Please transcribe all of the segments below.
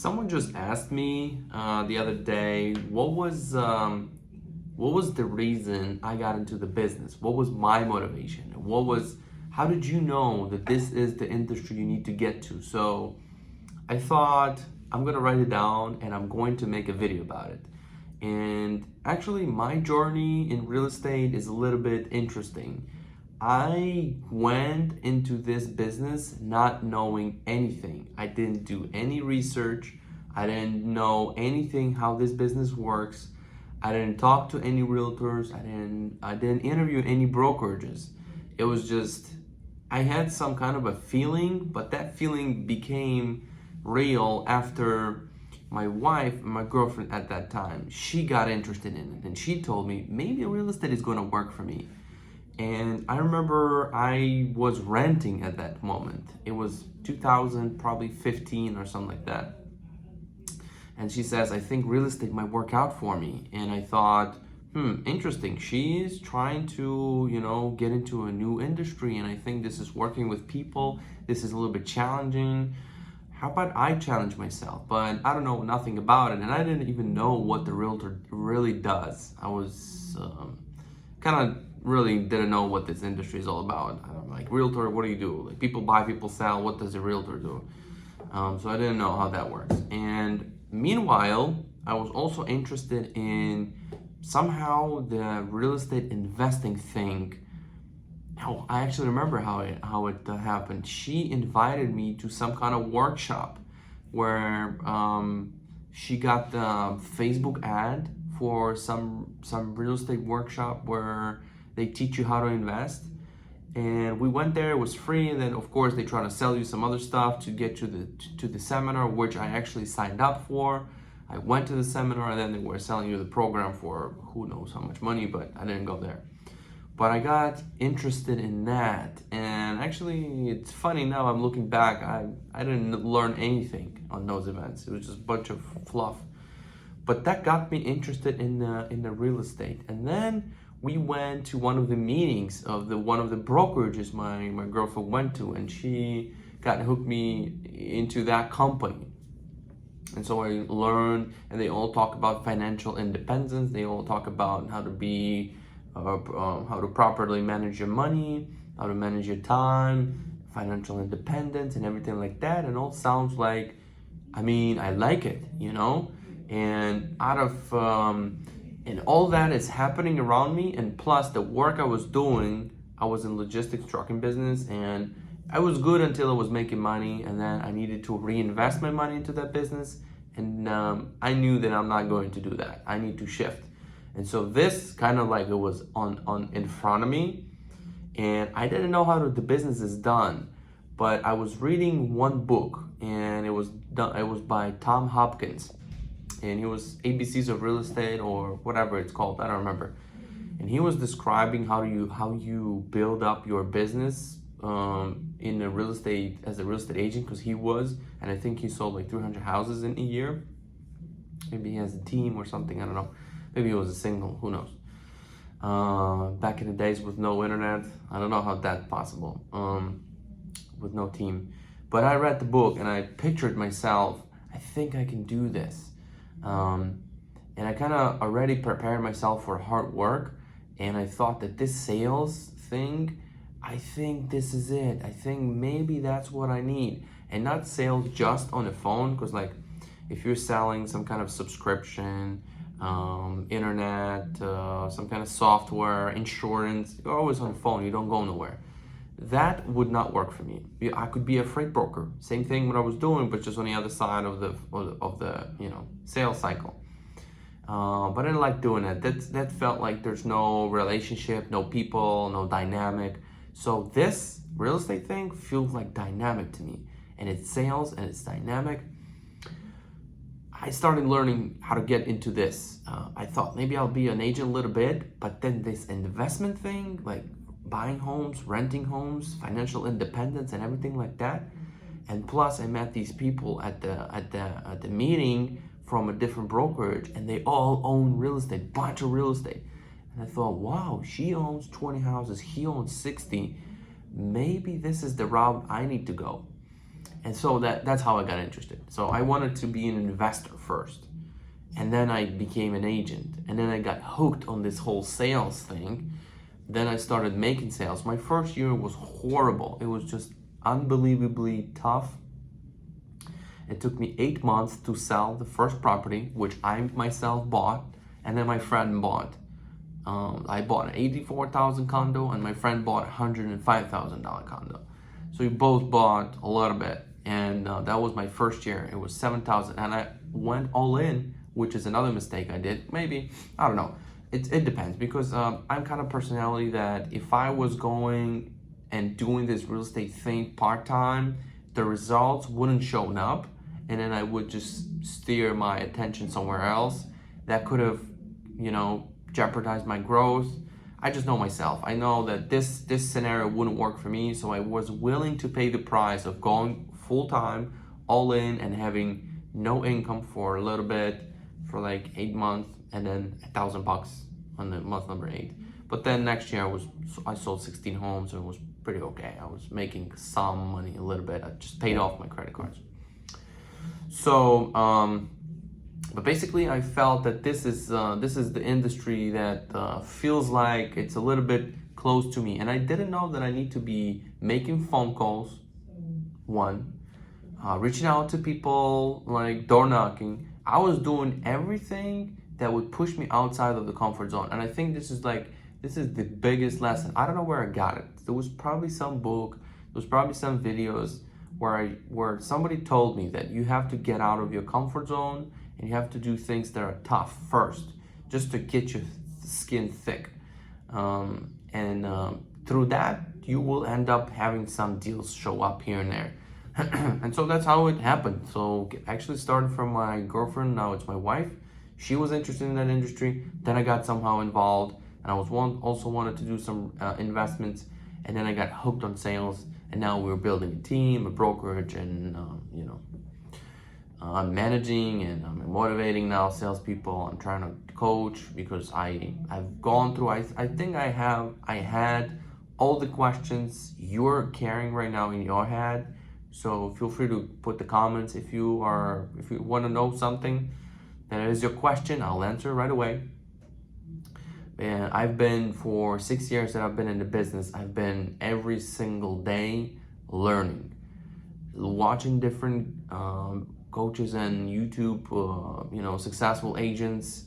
Someone just asked me the other day, what was the reason I got into the business? What was my motivation? How did you know that this is the industry you need to get to? So I thought I'm gonna write it down and I'm going to make a video about it. And actually, my journey in real estate is a little bit interesting. I went into this business not knowing anything. I didn't do any research. I didn't know anything how this business works. I didn't talk to any realtors. I didn't interview any brokerages. It was just I had some kind of a feeling, but that feeling became real after my wife, my girlfriend at that time, she got interested in it and she told me maybe real estate is going to work for me. And I remember I was renting at that moment. It was 2000, probably 15 or something like that. And she says, I think real estate might work out for me. And I thought, interesting. She's trying to, get into a new industry. And I think this is working with people. This is a little bit challenging. How about I challenge myself? But I don't know nothing about it. And I didn't even know what the realtor really does. I was kind of really didn't know what this industry is all about. Like, realtor, what do you do? Like, people buy, people sell. What does a realtor do? So I didn't know how that works. And meanwhile, I was also interested in somehow the real estate investing thing. Oh, I actually remember how it happened. She invited me to some kind of workshop where she got the Facebook ad for some real estate workshop where they teach you how to invest. And we went there. It was free, and then of course they try to sell you some other stuff to get to the seminar, which I actually signed up for. I went to the seminar, and then they were selling you the program for who knows how much money, but I didn't go there. But I got interested in that, and actually it's funny now I'm looking back, I didn't learn anything on those events. It was just a bunch of fluff. But that got me interested in the real estate. And then we went to one of the meetings of one of the brokerages my girlfriend went to, and she got hooked me into that company. And so I learned, and they all talk about financial independence. They all talk about how to properly manage your money, how to manage your time, financial independence, and everything like that. And all sounds like, I like it, And out of and all that is happening around me, and plus the work I was doing, I was in logistics trucking business, and I was good until I was making money, and then I needed to reinvest my money into that business, and I knew that I'm not going to do that. I need to shift. And so this kind of like it was on in front of me, and I didn't know how the business is done, but I was reading one book, and it was by Tom Hopkins. And he was ABCs of Real Estate or whatever it's called, I don't remember. And he was describing how you build up your business in a real estate as a real estate agent, because he was, and I think he sold like 300 houses in a year. Maybe he has a team or something, I don't know. Maybe he was a single, who knows. Back in the days with no internet, I don't know how that's possible, with no team. But I read the book and I pictured myself, I think I can do this. And I kind of already prepared myself for hard work, and I thought that this sales thing, I think this is it. I think maybe that's what I need. And not sales just on the phone, because like if you're selling some kind of subscription, internet, some kind of software, insurance, you're always on the phone, you don't go nowhere. That would not work for me. I could be a freight broker. Same thing what I was doing, but just on the other side of the sales cycle. But I didn't like doing it. That felt like there's no relationship, no people, no dynamic. So this real estate thing feels like dynamic to me, and it's sales and it's dynamic. I started learning how to get into this. I thought maybe I'll be an agent a little bit, but then this investment thing, like buying homes, renting homes, financial independence, and everything like that. And plus, I met these people at the meeting from a different brokerage, and they all own real estate, bunch of real estate. And I thought, wow, she owns 20 houses, he owns 60. Maybe this is the route I need to go. And so that's how I got interested. So I wanted to be an investor first. And then I became an agent. And then I got hooked on this whole sales thing. Then I started making sales. My first year was horrible. It was just unbelievably tough. It took me 8 months to sell the first property, which I myself bought, and then my friend bought. I bought an 84,000 condo, and my friend bought a $105,000 condo. So we both bought a little bit, and that was my first year. It was 7,000, and I went all in, which is another mistake I did. Maybe, I don't know. It depends, because I'm kind of personality that if I was going and doing this real estate thing part-time, the results wouldn't show up, and then I would just steer my attention somewhere else. That could have, jeopardized my growth. I just know myself. I know that this scenario wouldn't work for me, so I was willing to pay the price of going full-time, all in, and having no income for a little bit, for like 8 months, and then $1,000 on the month number 8. But then next year I sold 16 homes, and it was pretty okay. I was making some money, a little bit. I just paid off my credit cards. So, but basically I felt that this is the industry that feels like it's a little bit close to me. And I didn't know that I need to be making phone calls, reaching out to people, like door knocking. I was doing everything that would push me outside of the comfort zone. And I think this is the biggest lesson. I don't know where I got it. There was probably some book, there was probably some videos where somebody told me that you have to get out of your comfort zone and you have to do things that are tough first, just to get your skin thick. Through that, you will end up having some deals show up here and there. And so that's how it happened. So actually started from my girlfriend, now it's my wife. She was interested in that industry. Then I got somehow involved, and I also wanted to do some investments, and then I got hooked on sales, and now we're building a team, a brokerage, and I'm managing and I'm motivating now salespeople. I'm trying to coach because I've gone through. I think I had all the questions you're carrying right now in your head. So feel free to put the comments if you want to know something that is your question. I'll answer right away. And I've been, for 6 years that I've been in the business, I've been every single day learning, watching different coaches and YouTube, successful agents,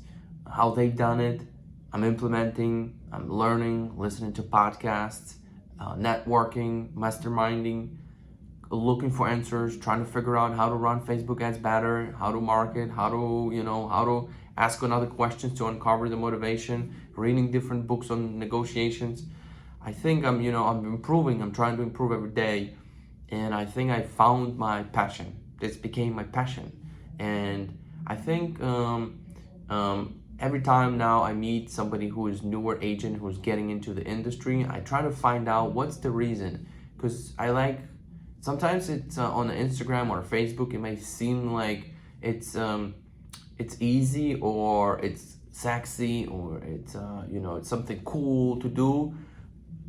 how they've done it. I'm implementing, I'm learning, listening to podcasts, networking, masterminding, looking for answers, trying to figure out how to run Facebook ads better, how to market, how to ask another questions to uncover the motivation, reading different books on negotiations. I think I'm improving. I'm trying to improve every day, and I think I found my passion. This became my passion, and I think every time now I meet somebody who is newer agent who's getting into the industry, I try to find out what's the reason, because sometimes it's on Instagram or Facebook, it may seem like it's easy or it's sexy or it's it's something cool to do,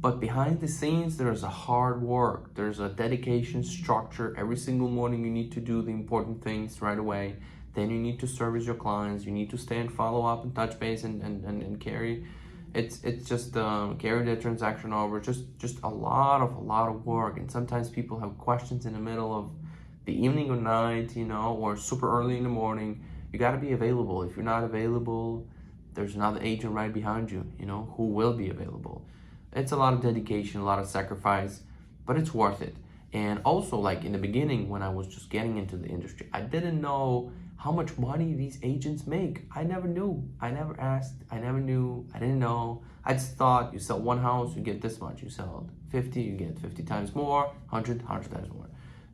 but behind the scenes there's a hard work, there's a dedication, structure. Every single morning you need to do the important things right away. Then you need to service your clients, you need to stay and follow up and touch base and carry. It's just carry the transaction over. Just a lot of work. And sometimes people have questions in the middle of the evening or night, or super early in the morning. You got to be available. If you're not available, there's another agent right behind you, who will be available. It's a lot of dedication, a lot of sacrifice, but it's worth it. And also, like in the beginning, when I was just getting into the industry, I didn't know how much money these agents make. I never knew. I never asked. I never knew. I didn't know. I just thought you sell one house, you get this much. You sell 50, you get 50 times more, 100 times more.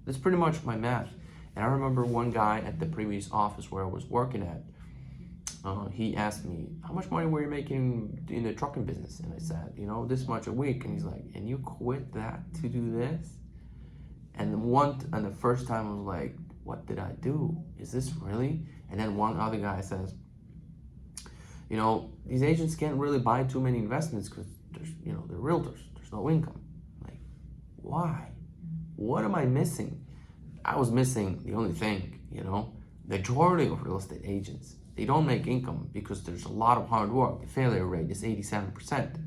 That's pretty much my math. And I remember one guy at the previous office where I was working at, he asked me, how much money were you making in the trucking business? And I said, this much a week. And he's like, and you quit that to do this? And the first time I was like, what did I do? Is this really? And then one other guy says, these agents can't really buy too many investments because they're realtors. There's no income. I'm like, why? What am I missing? I was missing the only thing, majority of real estate agents, they don't make income because there's a lot of hard work. The failure rate is 87%,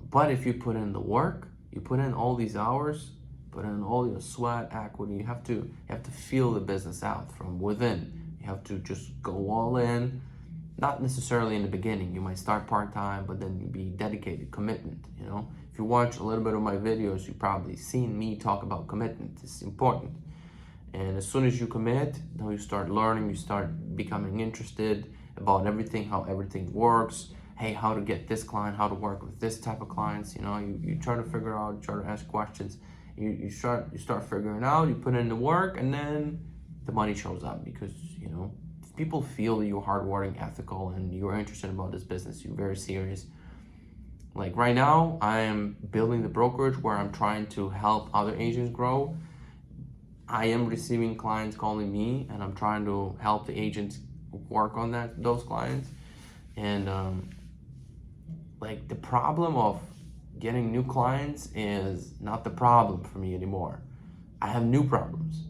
but if you put in the work, you put in all these hours, put in all your sweat, equity, you have to feel the business out from within. You have to just go all in, not necessarily in the beginning. You might start part-time, but then you be dedicated, commitment, If you watch a little bit of my videos, you've probably seen me talk about commitment. It's important. And as soon as you commit, now you start learning, you start becoming interested about everything, how everything works. Hey, how to get this client, how to work with this type of clients. You try to figure out, you try to ask questions. You start figuring out, you put in the work, and then the money shows up because, if people feel that you're hardworking, ethical, and you're interested about this business, you're very serious. Like right now, I am building the brokerage where I'm trying to help other agents grow. I am receiving clients calling me, and I'm trying to help the agents work on those clients. And the problem of getting new clients is not the problem for me anymore. I have new problems,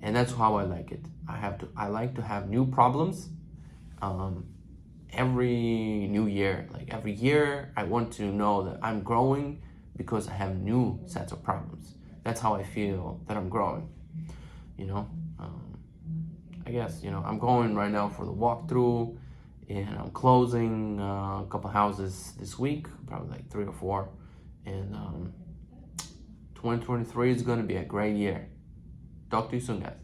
and that's how I like it. I like to have new problems every new year. Like every year, I want to know that I'm growing because I have new sets of problems. That's how I feel that I'm growing. I guess, I'm going right now for the walkthrough, and I'm closing a couple houses this week, probably like 3 or 4. And 2023 is going to be a great year. Talk to you soon, guys.